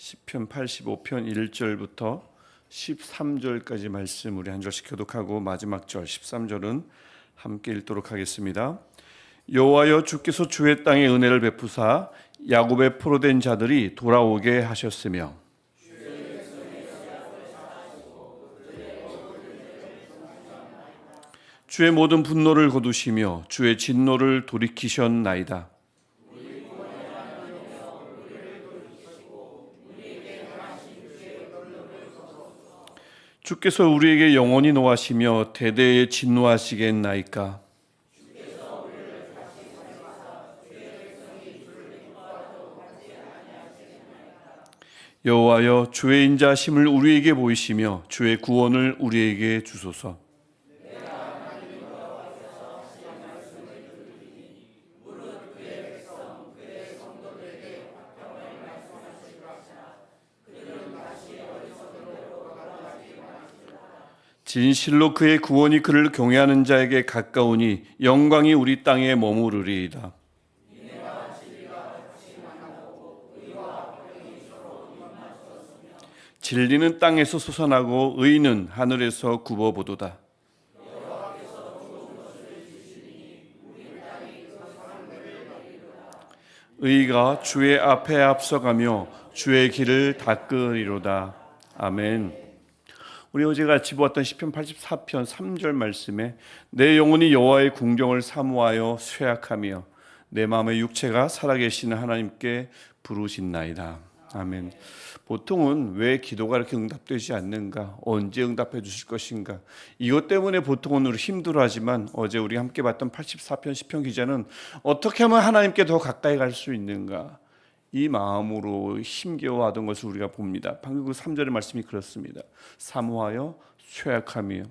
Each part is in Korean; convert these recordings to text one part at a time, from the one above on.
시편 85편 1절부터 13절까지 말씀 우리 한 절씩 교독하고 마지막 절 13절은 함께 읽도록 하겠습니다. 여호와여, 주께서 주의 땅에 은혜를 베푸사 야곱의 포로된 자들이 돌아오게 하셨으며 주의 모든 분노를 거두시며 주의 진노를 돌이키셨나이다. 주께서 우리에게 영원히 노하시며 대대에 진노하시겠나이까. 여호와여, 주의 인자심을 우리에게 보이시며 주의 구원을 우리에게 주소서. 진실로 그의 구원이 그를 경외하는 자에게 가까우니 영광이 우리 땅에 머무르리이다. 진리는 땅에서 솟아나고 의는 하늘에서 굽어보도다. 의가 주의 앞에 앞서가며 주의 길을 닦으리로다. 아멘. 우리 어제 같이 보았던 시편 84편 3절 말씀에 내 영혼이 여호와의 궁경을 사모하여 쇠약하며 내 마음의 육체가 살아계시는 하나님께 부르신나이다. 아멘. 보통은 왜 기도가 이렇게 응답되지 않는가? 언제 응답해 주실 것인가? 이것 때문에 보통은 우리 힘들어하지만 어제 우리 함께 봤던 84편 시편 기자는 어떻게 하면 하나님께 더 가까이 갈 수 있는가? 이 마음으로 힘겨워하던 것을 우리가 봅니다. 방금 그 3절의 말씀이 그렇습니다. 사모하여 쇠약하며.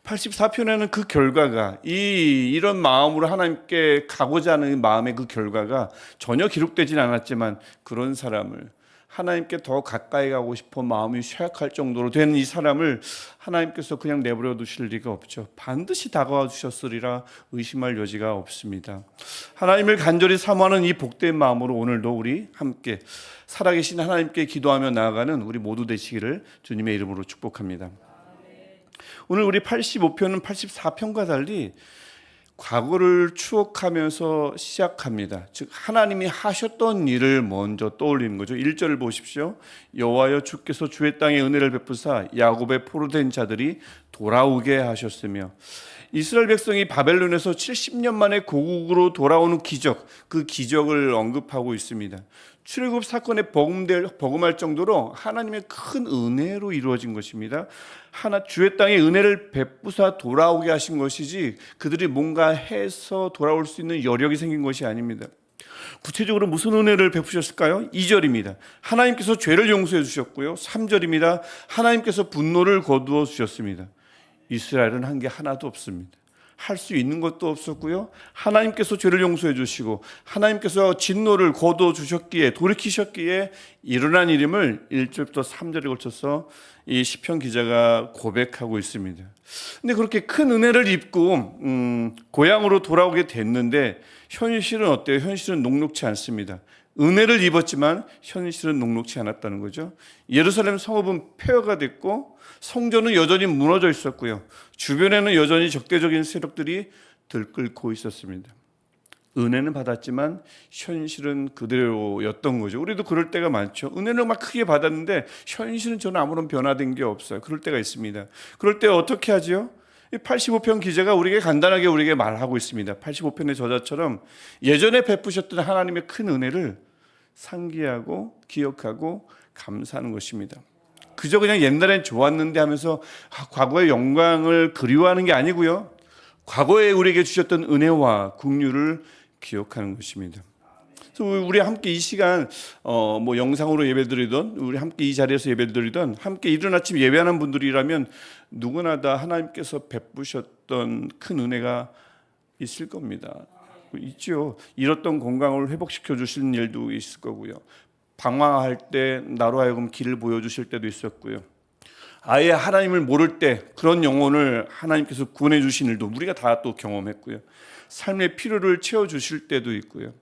84편에는 그 결과가 이런 마음으로 하나님께 가고자 하는 마음의 그 결과가 전혀 기록되진 않았지만 그런 사람을 하나님께 더 가까이 가고 싶어 마음이 쇠약할 정도로 된 이 사람을 하나님께서 그냥 내버려 두실 리가 없죠. 반드시 다가와 주셨으리라 의심할 여지가 없습니다. 하나님을 간절히 사모하는 이 복된 마음으로 오늘도 우리 함께 살아계신 하나님께 기도하며 나아가는 우리 모두 되시기를 주님의 이름으로 축복합니다. 오늘 우리 85편은 84편과 달리 과거를 추억하면서 시작합니다. 즉 하나님이 하셨던 일을 먼저 떠올리는 거죠. 1절을 보십시오. 여호와여, 주께서 주의 땅에 은혜를 베푸사 야곱의 포로된 자들이 돌아오게 하셨으며. 이스라엘 백성이 바벨론에서 70년 만에 고국으로 돌아오는 기적, 그 기적을 언급하고 있습니다. 출애굽 사건에 복음할 정도로 하나님의 큰 은혜로 이루어진 것입니다. 주의 땅에 은혜를 베푸사 돌아오게 하신 것이지 그들이 뭔가 해서 돌아올 수 있는 여력이 생긴 것이 아닙니다. 구체적으로 무슨 은혜를 베푸셨을까요? 2절입니다. 하나님께서 죄를 용서해 주셨고요. 3절입니다. 하나님께서 분노를 거두어 주셨습니다. 이스라엘은 한 게 하나도 없습니다. 할 수 있는 것도 없었고요. 하나님께서 죄를 용서해 주시고 하나님께서 진노를 거두어 주셨기에, 돌이키셨기에 일어난 일임을 1절부터 3절에 걸쳐서 이 시편 기자가 고백하고 있습니다. 근데 그렇게 큰 은혜를 입고 고향으로 돌아오게 됐는데 현실은 어때요? 현실은 녹록치 않습니다. 은혜를 입었지만 현실은 녹록치 않았다는 거죠. 예루살렘 성읍은 폐허가 됐고 성전은 여전히 무너져 있었고요. 주변에는 여전히 적대적인 세력들이 들끓고 있었습니다. 은혜는 받았지만 현실은 그대로였던 거죠. 우리도 그럴 때가 많죠. 은혜를 막 크게 받았는데 현실은 저는 아무런 변화된 게 없어요. 그럴 때가 있습니다. 그럴 때 어떻게 하죠? 85편 기자가 우리에게 간단하게 우리에게 말하고 있습니다. 85편의 저자처럼 예전에 베푸셨던 하나님의 큰 은혜를 상기하고 기억하고 감사하는 것입니다. 그저 그냥 옛날엔 좋았는데 하면서 과거의 영광을 그리워하는 게 아니고요. 과거에 우리에게 주셨던 은혜와 긍휼을 기억하는 것입니다. 그래서 우리 함께 이 시간 영상으로 예배드리던 우리 함께 이 자리에서 예배드리던 함께 이른 아침 예배하는 분들이라면 누구나 다 하나님께서 베푸셨던 큰 은혜가 있을 겁니다. 있죠. 잃었던 건강을 회복시켜 주시는 일도 있을 거고요. 방황할 때 나로 하여금 길을 보여주실 때도 있었고요. 아예 하나님을 모를 때 그런 영혼을 하나님께서 구원해 주신 일도 우리가 다 또 경험했고요. 삶의 필요를 채워주실 때도 있고요.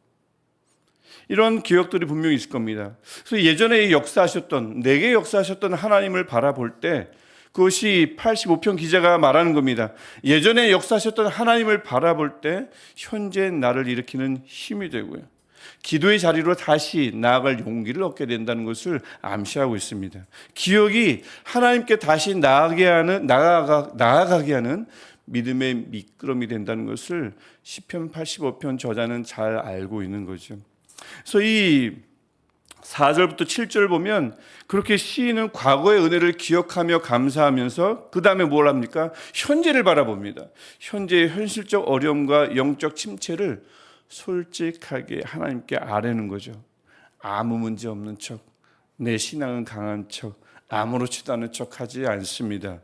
이런 기억들이 분명히 있을 겁니다. 그래서 예전에 역사하셨던, 내게 역사하셨던 하나님을 바라볼 때 그것이 85편 기자가 말하는 겁니다. 예전에 역사하셨던 하나님을 바라볼 때 현재 나를 일으키는 힘이 되고요, 기도의 자리로 다시 나아갈 용기를 얻게 된다는 것을 암시하고 있습니다. 기억이 하나님께 다시 나아가게 하는 믿음의 미끄럼이 된다는 것을 시편 85편 저자는 잘 알고 있는 거죠. 그래서 이 4절부터 7절 보면 그렇게 시인은 과거의 은혜를 기억하며 감사하면서 그 다음에 뭘 합니까? 현재를 바라봅니다. 현재의 현실적 어려움과 영적 침체를 솔직하게 하나님께 아뢰는 거죠. 아무 문제 없는 척, 내 신앙은 강한 척, 아무렇지도 않은 척 하지 않습니다.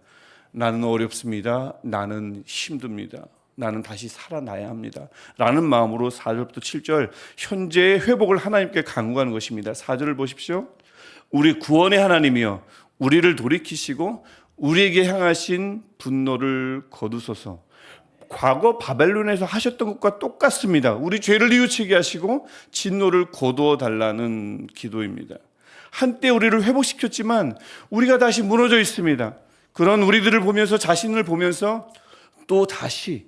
나는 어렵습니다. 나는 힘듭니다. 나는 다시 살아나야 합니다. 라는 마음으로 4절부터 7절 현재의 회복을 하나님께 간구하는 것입니다. 4절을 보십시오. 우리 구원의 하나님이여 우리를 돌이키시고 우리에게 향하신 분노를 거두소서. 과거 바벨론에서 하셨던 것과 똑같습니다. 우리 죄를 뉘우치게 하시고 진노를 거두어 달라는 기도입니다. 한때 우리를 회복시켰지만 우리가 다시 무너져 있습니다. 그런 우리들을 보면서, 자신을 보면서 또 다시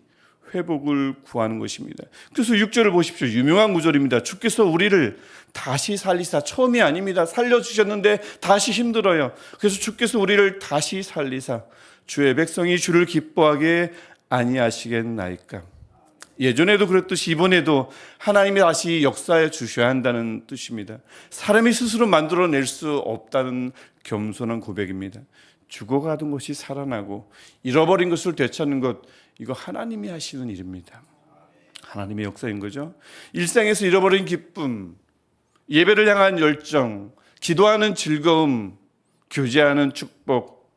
회복을 구하는 것입니다. 그래서 6절을 보십시오. 유명한 구절입니다. 주께서 우리를 다시 살리사. 처음이 아닙니다. 살려주셨는데 다시 힘들어요. 그래서 주께서 우리를 다시 살리사 주의 백성이 주를 기뻐하게 아니하시겠나이까. 예전에도 그랬듯이 이번에도 하나님이 다시 역사해 주셔야 한다는 뜻입니다. 사람이 스스로 만들어낼 수 없다는 겸손한 고백입니다. 죽어가던 것이 살아나고 잃어버린 것을 되찾는 것, 이거 하나님이 하시는 일입니다. 하나님의 역사인 거죠. 일상에서 잃어버린 기쁨, 예배를 향한 열정, 기도하는 즐거움, 교제하는 축복,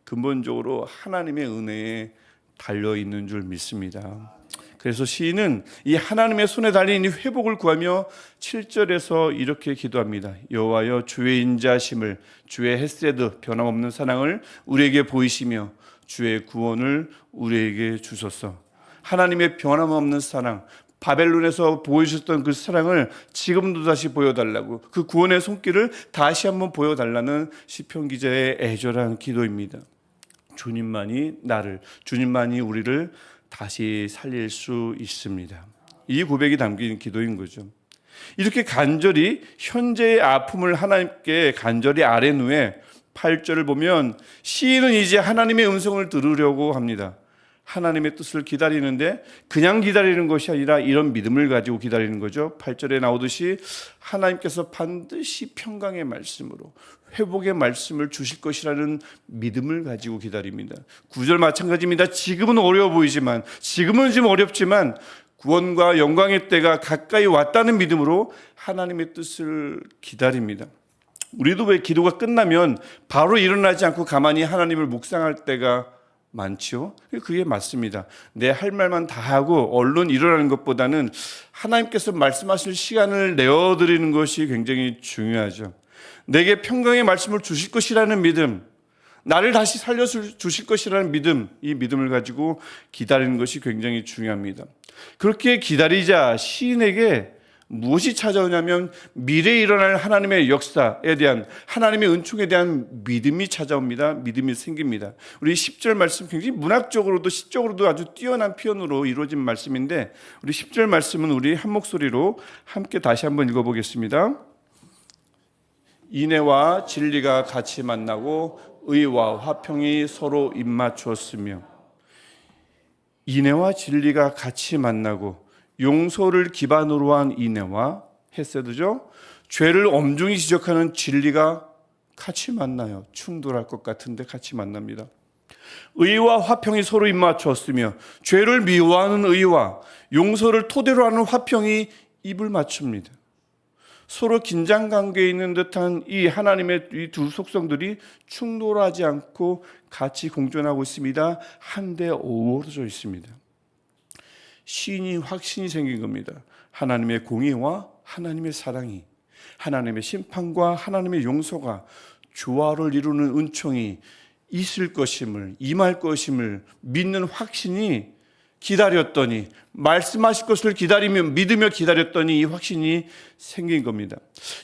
근본적으로 하나님의 은혜에 달려있는 줄 믿습니다. 그래서 시인은 이 하나님의 손에 달린 이 회복을 구하며 7절에서 이렇게 기도합니다. 여호와여 주의 인자하심을, 주의 헤세드 변함없는 사랑을 우리에게 보이시며 주의 구원을 우리에게 주소서. 하나님의 변함없는 사랑, 바벨론에서 보여주셨던 그 사랑을 지금도 다시 보여달라고, 그 구원의 손길을 다시 한번 보여달라는 시편 기자의 애절한 기도입니다. 주님만이 우리를 다시 살릴 수 있습니다. 이 고백이 담긴 기도인 거죠. 이렇게 간절히 현재의 아픔을 하나님께 간절히 아뢰는 후에 8절을 보면 시인은 이제 하나님의 음성을 들으려고 합니다. 하나님의 뜻을 기다리는데 그냥 기다리는 것이 아니라 이런 믿음을 가지고 기다리는 거죠. 8절에 나오듯이 하나님께서 반드시 평강의 말씀으로 회복의 말씀을 주실 것이라는 믿음을 가지고 기다립니다. 9절 마찬가지입니다. 지금은 어려워 보이지만, 지금은 좀 어렵지만 구원과 영광의 때가 가까이 왔다는 믿음으로 하나님의 뜻을 기다립니다. 우리도 왜 기도가 끝나면 바로 일어나지 않고 가만히 하나님을 묵상할 때가 많죠. 그게 맞습니다. 내 할 말만 다 하고 얼른 일어나는 것보다는 하나님께서 말씀하실 시간을 내어드리는 것이 굉장히 중요하죠. 내게 평강의 말씀을 주실 것이라는 믿음, 나를 다시 살려주실 것이라는 믿음, 이 믿음을 가지고 기다리는 것이 굉장히 중요합니다. 그렇게 기다리자 시인에게 무엇이 찾아오냐면 미래에 일어날 하나님의 역사에 대한, 하나님의 은총에 대한 믿음이 찾아옵니다. 믿음이 생깁니다. 우리 10절 말씀 굉장히 문학적으로도 시적으로도 아주 뛰어난 표현으로 이루어진 말씀인데, 우리 10절 말씀은 우리 한 목소리로 함께 다시 한번 읽어보겠습니다. 인애와 진리가 같이 만나고 의와 화평이 서로 입맞추었으며. 인애와 진리가 같이 만나고, 용서를 기반으로 한 인애와 헤세드죠, 죄를 엄중히 지적하는 진리가 같이 만나요. 충돌할 것 같은데 같이 만납니다. 의와 화평이 서로 입맞추었으며, 죄를 미워하는 의와 용서를 토대로 하는 화평이 입을 맞춥니다. 서로 긴장관계에 있는 듯한 이 하나님의 이 두 속성들이 충돌하지 않고 같이 공존하고 있습니다. 한데 어우러져 있습니다. 시인이 확신이 생긴 겁니다. 하나님의 공의와 하나님의 사랑이, 하나님의 심판과 하나님의 용서가 조화를 이루는 은총이 있을 것임을, 임할 것임을 믿는 확신이 기다렸더니, 말씀하실 것을 믿으며 기다렸더니 이 확신이 생긴 겁니다.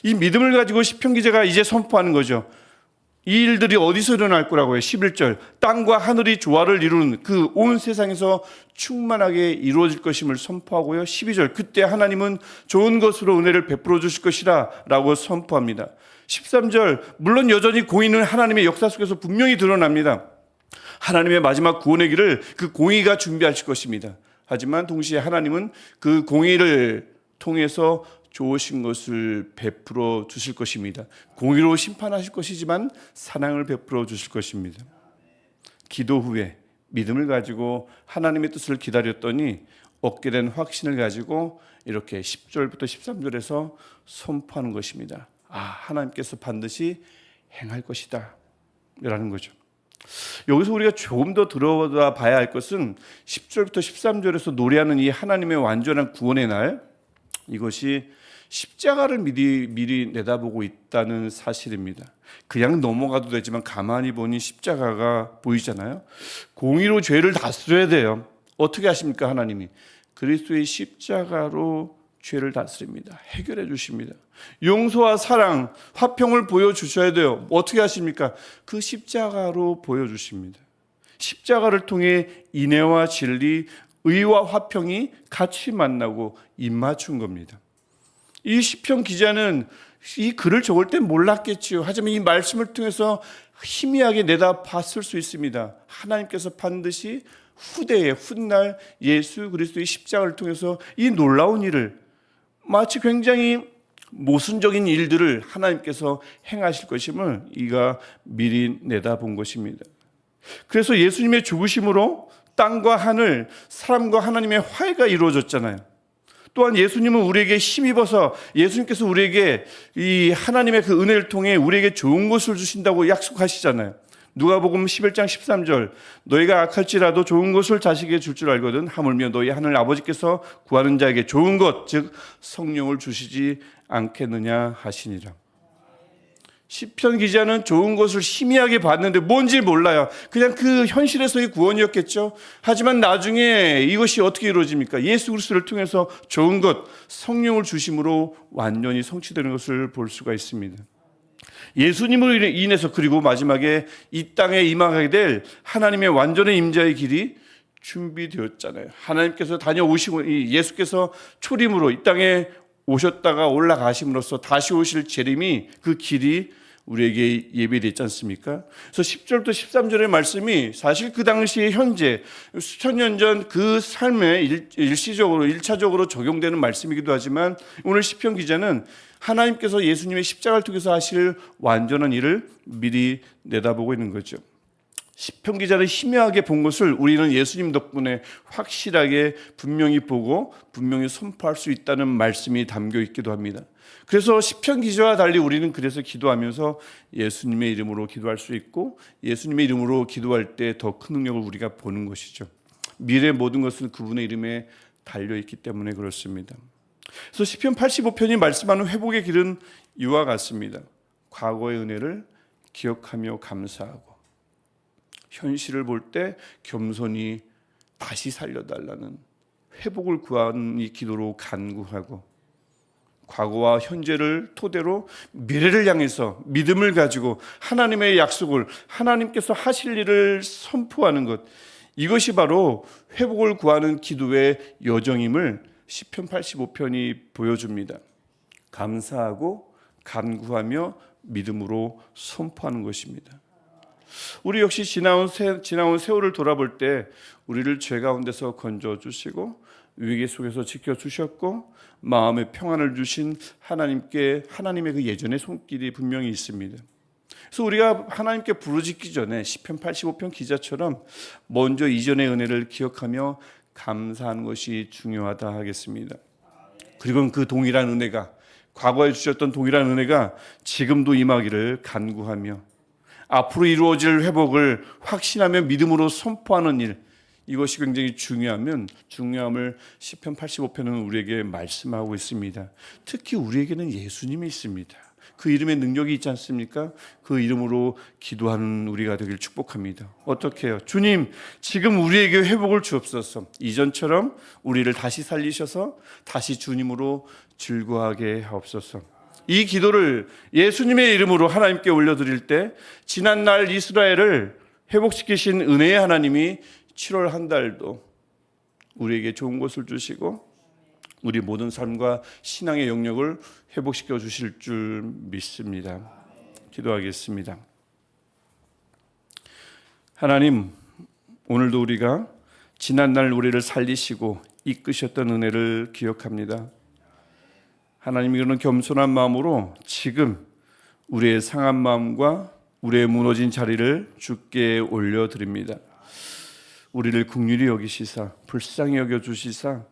이 믿음을 가지고 시편 기자가 이제 선포하는 거죠. 이 일들이 어디서 일어날 거라고요? 11절, 땅과 하늘이 조화를 이루는 그 온 세상에서 충만하게 이루어질 것임을 선포하고요. 12절, 그때 하나님은 좋은 것으로 은혜를 베풀어 주실 것이라 라고 선포합니다. 13절, 물론 여전히 공의는 하나님의 역사 속에서 분명히 드러납니다. 하나님의 마지막 구원의 길을 그 공의가 준비하실 것입니다. 하지만 동시에 하나님은 그 공의를 통해서 좋으신 것을 베풀어 주실 것입니다. 공의로 심판하실 것이지만 사랑을 베풀어 주실 것입니다. 기도 후에 믿음을 가지고 하나님의 뜻을 기다렸더니 얻게 된 확신을 가지고 이렇게 10절부터 13절에서 선포하는 것입니다. 하나님께서 반드시 행할 것이다 라는 거죠. 여기서 우리가 조금 더 들어봐 봐야 할 것은 10절부터 13절에서 노래하는 이 하나님의 완전한 구원의 날, 이것이 십자가를 미리 내다보고 있다는 사실입니다. 그냥 넘어가도 되지만 가만히 보니 십자가가 보이잖아요. 공의로 죄를 다스려야 돼요. 어떻게 하십니까? 하나님이 그리스도의 십자가로 죄를 다스립니다. 해결해 주십니다. 용서와 사랑, 화평을 보여주셔야 돼요. 어떻게 하십니까? 그 십자가로 보여주십니다. 십자가를 통해 인애와 진리, 의와 화평이 같이 만나고 입맞춘 겁니다. 이 시편 기자는 이 글을 적을 때 몰랐겠지요. 하지만 이 말씀을 통해서 희미하게 내다봤을 수 있습니다. 하나님께서 반드시 훗날 예수 그리스도의 십자가를 통해서 이 놀라운 일을, 마치 굉장히 모순적인 일들을 하나님께서 행하실 것임을 이가 미리 내다본 것입니다. 그래서 예수님의 죽으심으로 땅과 하늘, 사람과 하나님의 화해가 이루어졌잖아요. 또한 예수님은 우리에게 힘입어서 예수님께서 우리에게 이 하나님의 그 은혜를 통해 우리에게 좋은 것을 주신다고 약속하시잖아요. 누가복음 11장 13절, 너희가 악할지라도 좋은 것을 자식에게 줄 줄 알거든 하물며 너희 하늘 아버지께서 구하는 자에게 좋은 것, 즉 성령을 주시지 않겠느냐 하시니라. 시편 기자는 좋은 것을 희미하게 봤는데 뭔지 몰라요. 그냥 그 현실에서의 구원이었겠죠. 하지만 나중에 이것이 어떻게 이루어집니까? 예수 그리스도를 통해서 좋은 것, 성령을 주심으로 완전히 성취되는 것을 볼 수가 있습니다. 예수님으로 인해서, 그리고 마지막에 이 땅에 임하게 될 하나님의 완전의 임재의 길이 준비되었잖아요. 하나님께서 다녀오시고 예수께서 초림으로 이 땅에 오셨다가 올라가심으로써 다시 오실 재림이, 그 길이 우리에게 예비되어 있지 않습니까? 그래서 10절부터 13절의 말씀이 사실 그 당시의 현재 수천 년 전 그 삶에 일시적으로 1차적으로 적용되는 말씀이기도 하지만, 오늘 시편 기자는 하나님께서 예수님의 십자가를 통해서 하실 완전한 일을 미리 내다보고 있는 거죠. 시편 기자는 희미하게 본 것을 우리는 예수님 덕분에 확실하게 분명히 보고 분명히 선포할 수 있다는 말씀이 담겨 있기도 합니다. 그래서 시편 기자와 달리 우리는 그래서 기도하면서 예수님의 이름으로 기도할 수 있고, 예수님의 이름으로 기도할 때 더 큰 능력을 우리가 보는 것이죠. 미래의 모든 것은 그분의 이름에 달려있기 때문에 그렇습니다. 그래서 시편 85편이 말씀하는 회복의 길은 이와 같습니다. 과거의 은혜를 기억하며 감사하고, 현실을 볼 때 겸손히 다시 살려달라는 회복을 구하는 이 기도로 간구하고, 과거와 현재를 토대로 미래를 향해서 믿음을 가지고 하나님의 약속을, 하나님께서 하실 일을 선포하는 것, 이것이 바로 회복을 구하는 기도의 여정임을 시편 85편이 보여줍니다. 감사하고 간구하며 믿음으로 선포하는 것입니다. 우리 역시 지나온 세월을 돌아볼 때 우리를 죄 가운데서 건져주시고 위기 속에서 지켜주셨고 마음의 평안을 주신 하나님의 그 예전의 손길이 분명히 있습니다. 그래서 우리가 하나님께 부르짖기 전에 시편 85편 기자처럼 먼저 이전의 은혜를 기억하며 감사하는 것이 중요하다 하겠습니다. 그리고 그 동일한 은혜가, 과거에 주셨던 동일한 은혜가 지금도 임하기를 간구하며 앞으로 이루어질 회복을 확신하며 믿음으로 선포하는 일, 이것이 굉장히 중요함을 시편 85편은 우리에게 말씀하고 있습니다. 특히 우리에게는 예수님이 있습니다. 그 이름에 능력이 있지 않습니까? 그 이름으로 기도하는 우리가 되길 축복합니다. 어떻게 해요? 주님, 지금 우리에게 회복을 주옵소서. 이전처럼 우리를 다시 살리셔서 다시 주님으로 즐거워하게 하옵소서. 이 기도를 예수님의 이름으로 하나님께 올려드릴 때 지난날 이스라엘을 회복시키신 은혜의 하나님이 7월 한 달도 우리에게 좋은 것을 주시고 우리 모든 삶과 신앙의 영역을 회복시켜 주실 줄 믿습니다. 기도하겠습니다. 하나님, 오늘도 우리가 지난날 우리를 살리시고 이끄셨던 은혜를 기억합니다. 하나님, 이런 겸손한 마음으로 지금 우리의 상한 마음과 우리의 무너진 자리를 주께 올려드립니다. 우리를 긍휼히 여기시사 불쌍히 여겨주시사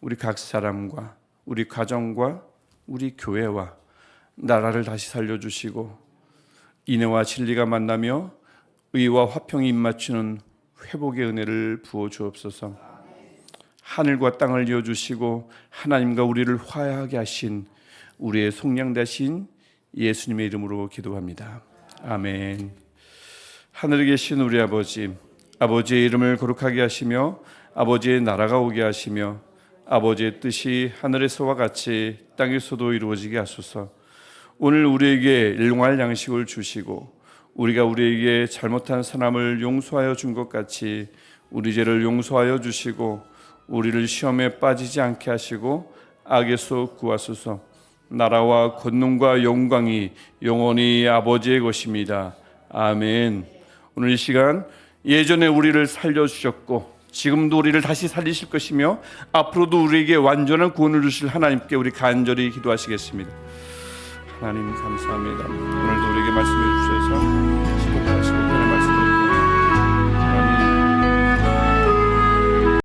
우리 각 사람과 우리 가정과 우리 교회와 나라를 다시 살려주시고 인애와 진리가 만나며 의와 화평이 입맞추는 회복의 은혜를 부어 주옵소서. 하늘과 땅을 이어주시고 하나님과 우리를 화해하게 하신 우리의 속량 되신 예수님의 이름으로 기도합니다. 아멘. 하늘에 계신 우리 아버지, 아버지의 이름을 거룩하게 하시며 아버지의 나라가 오게 하시며 아버지의 뜻이 하늘에서와 같이 땅에서도 이루어지게 하소서. 오늘 우리에게 일용할 양식을 주시고 우리가 우리에게 잘못한 사람을 용서하여 준 것 같이 우리 죄를 용서하여 주시고 우리를 시험에 빠지지 않게 하시고 악에서 구하소서. 나라와 권능과 영광이 영원히 아버지의 것입니다. 아멘. 오늘 이 시간 예전에 우리를 살려주셨고 지금도 우리를 다시 살리실 것이며 앞으로도 우리에게 완전한 구원을 주실 하나님께 우리 간절히 기도하시겠습니다. 하나님 감사합니다. 오늘도 우리에게 말씀해 주셔서